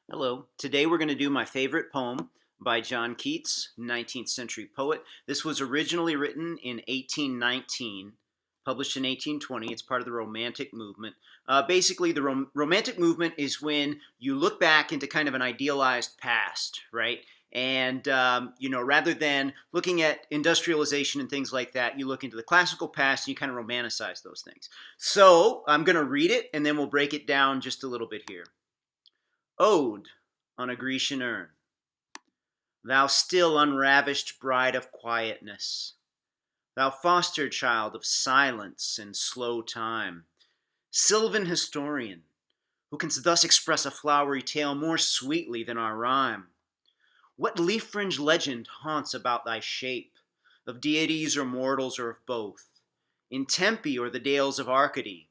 Hello. Today we're going to do my favorite poem by John Keats, 19th century poet. This was originally written in 1819, published in 1820. It's part of the Romantic movement. Basically, the Romantic movement is when you look back into kind of an idealized past, right? And, rather than looking at industrialization and things like that, you look into the classical past and you kind of romanticize those things. So I'm going to read it and then we'll break it down just a little bit here. Ode on a Grecian Urn. Thou still unravished bride of quietness, thou foster child of silence and slow time, sylvan historian, who canst thus express a flowery tale more sweetly than our rhyme. What leaf-fringed legend haunts about thy shape, of deities or mortals or of both, in Tempe or the dales of Arcady?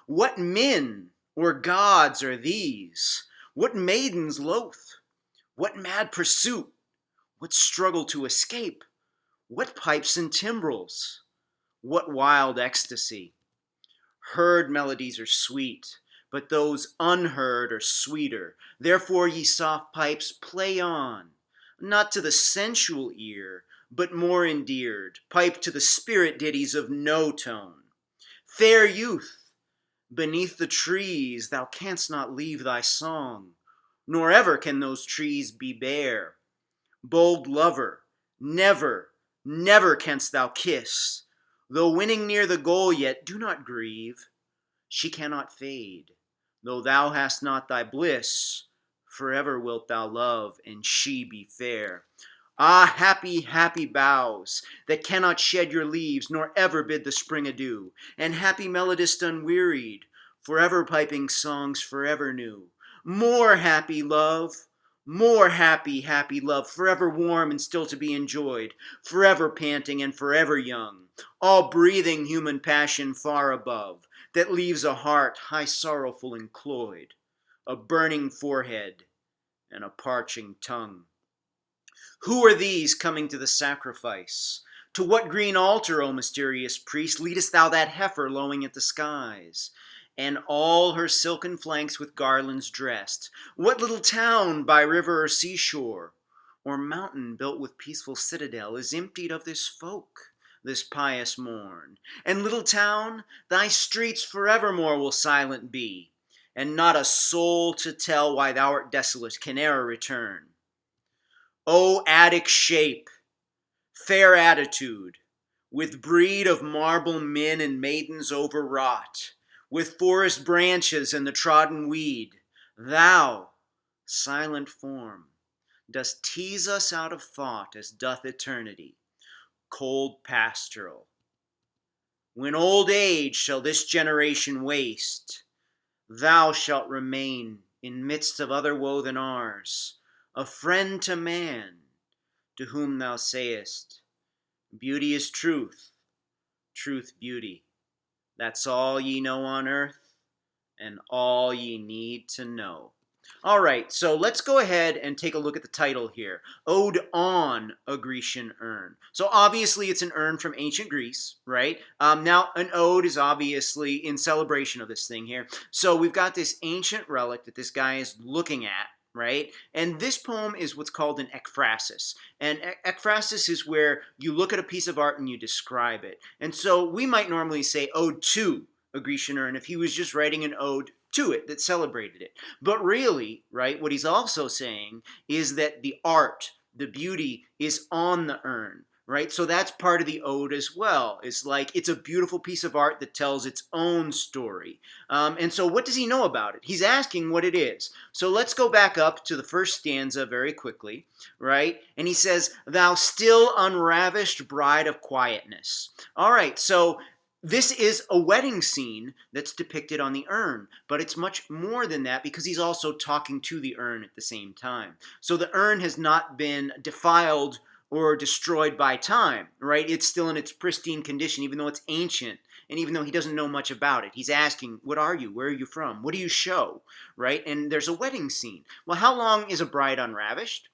What men or gods are these? What maidens loath? What mad pursuit? What struggle to escape? What pipes and timbrels? What wild ecstasy? Heard melodies are sweet, but those unheard are sweeter. Therefore, ye soft pipes, play on, not to the sensual ear, but more endeared, pipe to the spirit ditties of no tone. Fair youth, beneath the trees thou canst not leave thy song, nor ever can those trees be bare. Bold lover, never, never canst thou kiss, though winning near the goal, yet do not grieve. She cannot fade, though thou hast not thy bliss, forever wilt thou love, and she be fair. Ah, happy, happy boughs, that cannot shed your leaves, nor ever bid the spring adieu, and happy melodist unwearied, forever piping songs forever new. More happy love, more happy, happy love, forever warm and still to be enjoyed, forever panting and forever young, all breathing human passion far above, that leaves a heart high sorrowful and cloyed, a burning forehead, and a parching tongue. Who are these coming to the sacrifice? To what green altar, O mysterious priest, leadest thou that heifer lowing at the skies, and all her silken flanks with garlands dressed? What little town by river or seashore, or mountain built with peaceful citadel, is emptied of this folk this pious morn? And little town, thy streets forevermore will silent be, and not a soul to tell why thou art desolate can e'er return. O Attic shape, fair attitude, with breed of marble men and maidens overwrought, with forest branches and the trodden weed, thou, silent form, dost tease us out of thought as doth eternity, cold pastoral. When old age shall this generation waste, thou shalt remain in midst of other woe than ours, a friend to man, to whom thou sayest, beauty is truth, truth beauty. That's all ye know on earth, and all ye need to know. All right, so let's go ahead and take a look at the title here. Ode on a Grecian Urn. So obviously it's an urn from ancient Greece, right? Now an ode is obviously in celebration of this thing here. So we've got this ancient relic that this guy is looking at, right? And this poem is what's called an ekphrasis. And ekphrasis is where you look at a piece of art and you describe it. And so we might normally say ode to a Grecian urn if he was just writing an ode to it that celebrated it. But really, right, what he's also saying is that the art, the beauty is on the urn, right? So that's part of the ode as well. It's like it's a beautiful piece of art that tells its own story. And so what does he know about it? He's asking what it is. So let's go back up to the first stanza very quickly, right? And he says, thou still unravished bride of quietness. All right, so this is a wedding scene that's depicted on the urn, but it's much more than that because he's also talking to the urn at the same time. So the urn has not been defiled or destroyed by time, right? It's still in its pristine condition, even though it's ancient, and even though he doesn't know much about it. He's asking, what are you? Where are you from? What do you show, right? And there's a wedding scene. Well, how long is a bride unravished?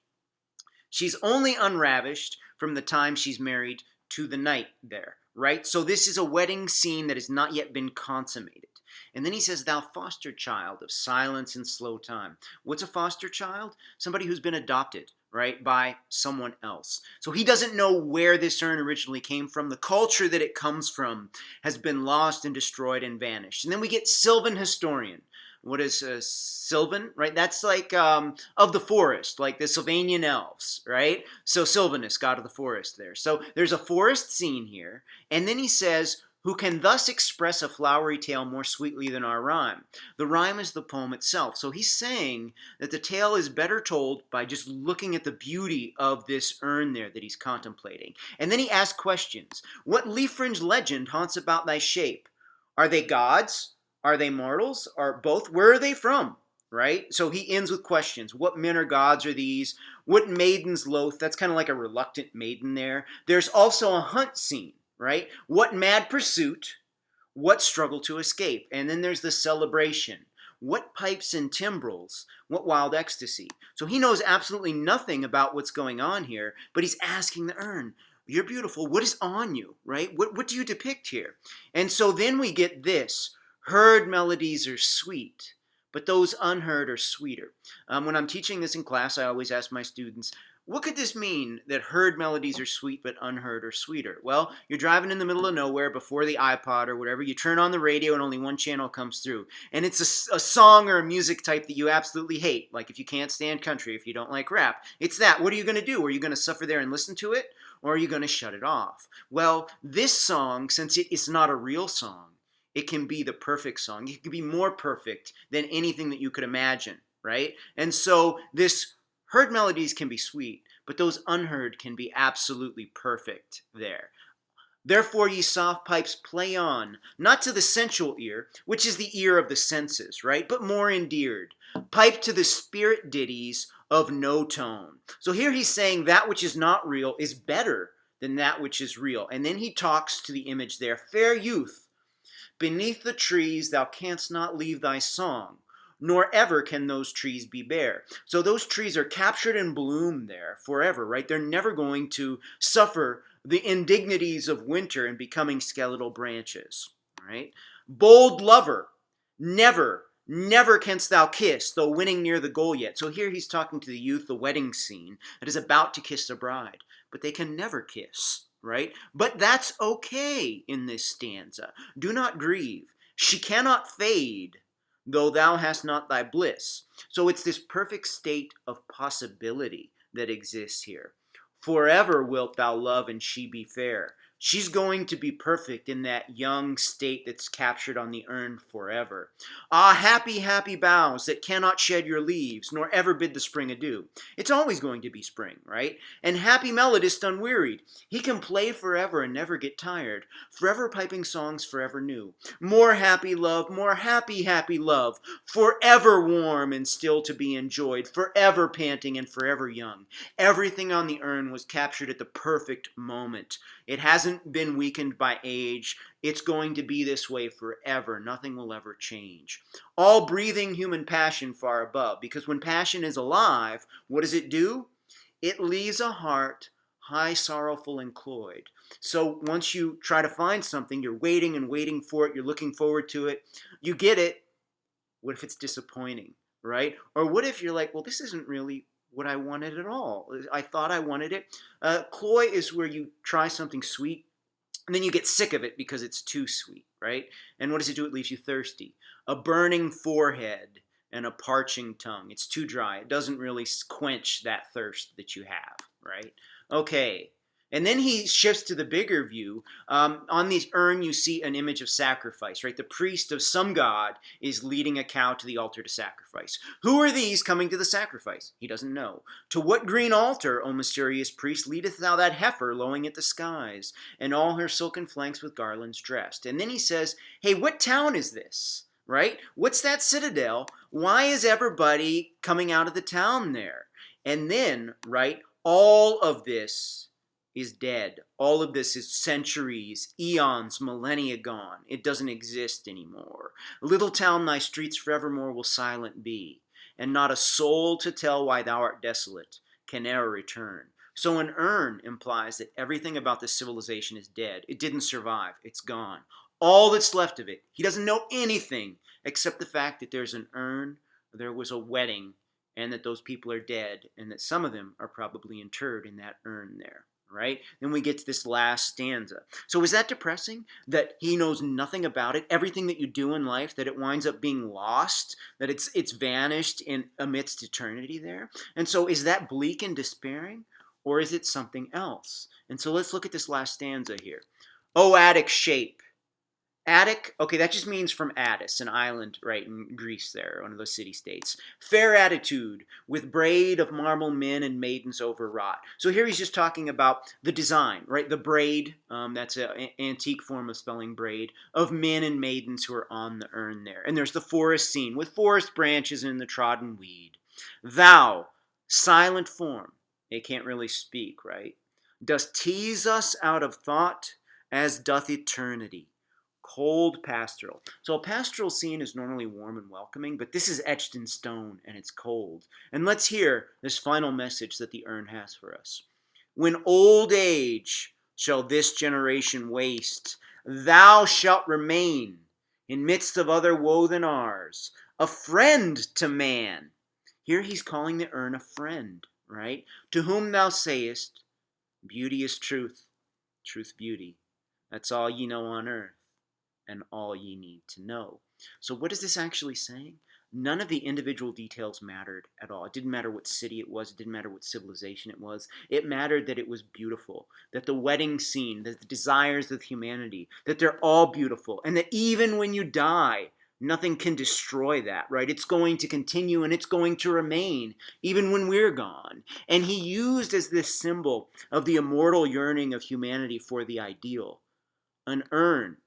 She's only unravished from the time she's married to the night there, right? So this is a wedding scene that has not yet been consummated. And then he says, thou foster child of silence and slow time. What's a foster child? Somebody who's been adopted, right, by someone else. So he doesn't know where this urn originally came from. The culture that it comes from has been lost and destroyed and vanished. And then we get Sylvan historian. What is Sylvan, right? That's like of the forest, like the Sylvanian elves, right? So Sylvanus, god of the forest there. So there's a forest scene here. And then he says, who can thus express a flowery tale more sweetly than our rhyme. The rhyme is the poem itself. So he's saying that the tale is better told by just looking at the beauty of this urn there that he's contemplating. And then he asks questions. What leaf-fringed legend haunts about thy shape? Are they gods? Are they mortals? Are both? Where are they from? Right? So he ends with questions. What men or gods are these? What maidens loath? That's kind of like a reluctant maiden there. There's also a hunt scene, right? What mad pursuit? What struggle to escape? And then there's the celebration. What pipes and timbrels? What wild ecstasy? So he knows absolutely nothing about what's going on here, but he's asking the urn, you're beautiful. What is on you, right? What do you depict here? And so then we get this. Heard melodies are sweet, but those unheard are sweeter. When I'm teaching this in class, I always ask my students, what could this mean that heard melodies are sweet but unheard are sweeter? Well, you're driving in the middle of nowhere before the iPod or whatever. You turn on the radio and only one channel comes through. And it's a song or a music type that you absolutely hate. Like if you can't stand country, if you don't like rap. It's that. What are you going to do? Are you going to suffer there and listen to it? Or are you going to shut it off? Well, this song, since it's not a real song, it can be the perfect song. It can be more perfect than anything that you could imagine, right? And so this heard melodies can be sweet, but those unheard can be absolutely perfect there. Therefore, ye soft pipes, play on, not to the sensual ear, which is the ear of the senses, right? But more endeared. Pipe to the spirit ditties of no tone. So here he's saying that which is not real is better than that which is real. And then he talks to the image there. Fair youth, beneath the trees thou canst not leave thy song, nor ever can those trees be bare. So those trees are captured in bloom there forever, right? They're never going to suffer the indignities of winter and becoming skeletal branches, right? Bold lover, never canst thou kiss, though winning near the goal yet. So here he's talking to the youth, the wedding scene, that is about to kiss the bride, but they can never kiss. Right? But that's okay in this stanza. Do not grieve. She cannot fade, though thou hast not thy bliss. So it's this perfect state of possibility that exists here. Forever wilt thou love and she be fair. She's going to be perfect in that young state that's captured on the urn forever. Ah, happy, happy boughs that cannot shed your leaves, nor ever bid the spring adieu. It's always going to be spring, right? And happy melodist unwearied. He can play forever and never get tired, forever piping songs forever new. More happy love, more happy, happy love, forever warm and still to be enjoyed, forever panting and forever young. Everything on the urn was captured at the perfect moment. It hasn't been weakened by age. It's going to be this way forever. Nothing will ever change. All breathing human passion far above. Because when passion is alive, what does it do? It leaves a heart high, sorrowful, and cloyed. So once you try to find something, you're waiting and waiting for it. You're looking forward to it. You get it. What if it's disappointing, right? Or what if you're like, well, this isn't really what I wanted at all. I thought I wanted it. Cloy is where you try something sweet and then you get sick of it because it's too sweet, right? And what does it do? It leaves you thirsty. A burning forehead and a parching tongue. It's too dry. It doesn't really quench that thirst that you have, right? Okay. And then he shifts to the bigger view. On the urn, you see an image of sacrifice, right? The priest of some god is leading a cow to the altar to sacrifice. Who are these coming to the sacrifice? He doesn't know. To what green altar, O mysterious priest, leadeth thou that heifer lowing at the skies, and all her silken flanks with garlands dressed? And then he says, hey, what town is this? Right? What's that citadel? Why is everybody coming out of the town there? And then, right, all of this is dead. All of this is centuries, eons, millennia gone. It doesn't exist anymore. Little town, thy streets forevermore will silent be, and not a soul to tell why thou art desolate can e'er return. So an urn implies that everything about this civilization is dead. It didn't survive. It's gone. All that's left of it. He doesn't know anything except the fact that there's an urn, there was a wedding, and that those people are dead, and that some of them are probably interred in that urn there. Right? Then we get to this last stanza. So is that depressing? That he knows nothing about it? Everything that you do in life, that it winds up being lost, that it's vanished in amidst eternity there? And so is that bleak and despairing? Or is it something else? And so let's look at this last stanza here. O Attic shape. Attic, okay, that just means from Attis, an island right in Greece there, one of those city-states. Fair attitude, with braid of marble men and maidens overwrought. So here he's just talking about the design, right? The braid, that's an antique form of spelling braid, of men and maidens who are on the urn there. And there's the forest scene with forest branches and the trodden weed. Thou, silent form, it can't really speak, right? Dost tease us out of thought as doth eternity. Cold pastoral. So a pastoral scene is normally warm and welcoming, but this is etched in stone and it's cold. And let's hear this final message that the urn has for us. When old age shall this generation waste, thou shalt remain in midst of other woe than ours, a friend to man. Here he's calling the urn a friend, right? To whom thou sayest, beauty is truth, truth beauty. That's all ye know on earth, and all ye need to know. So what is this actually saying? None of the individual details mattered at all. It didn't matter what city it was. It didn't matter what civilization it was. It mattered that it was beautiful, that the wedding scene, that the desires of humanity, that they're all beautiful, and that even when you die, nothing can destroy that, right? It's going to continue and it's going to remain even when we're gone. And he used as this symbol of the immortal yearning of humanity for the ideal, an urn,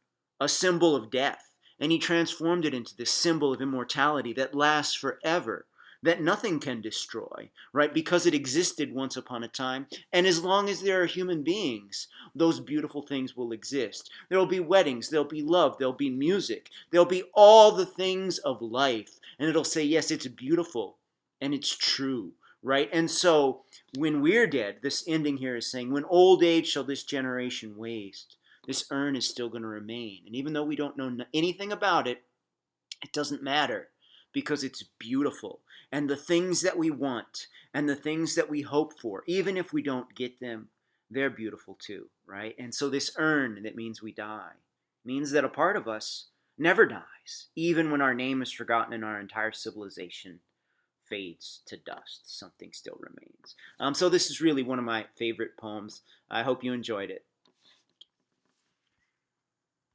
a symbol of death. And he transformed it into this symbol of immortality that lasts forever, that nothing can destroy, right? Because it existed once upon a time. And as long as there are human beings, those beautiful things will exist. There will be weddings, there'll be love, there'll be music, there'll be all the things of life. And it'll say, yes, it's beautiful and it's true, right? And so when we're dead, this ending here is saying, when old age shall this generation waste, this urn is still going to remain. And even though we don't know anything about it, it doesn't matter because it's beautiful. And the things that we want and the things that we hope for, even if we don't get them, they're beautiful too, right? And so this urn that means we die means that a part of us never dies, even when our name is forgotten and our entire civilization fades to dust. Something still remains. So this is really one of my favorite poems. I hope you enjoyed it.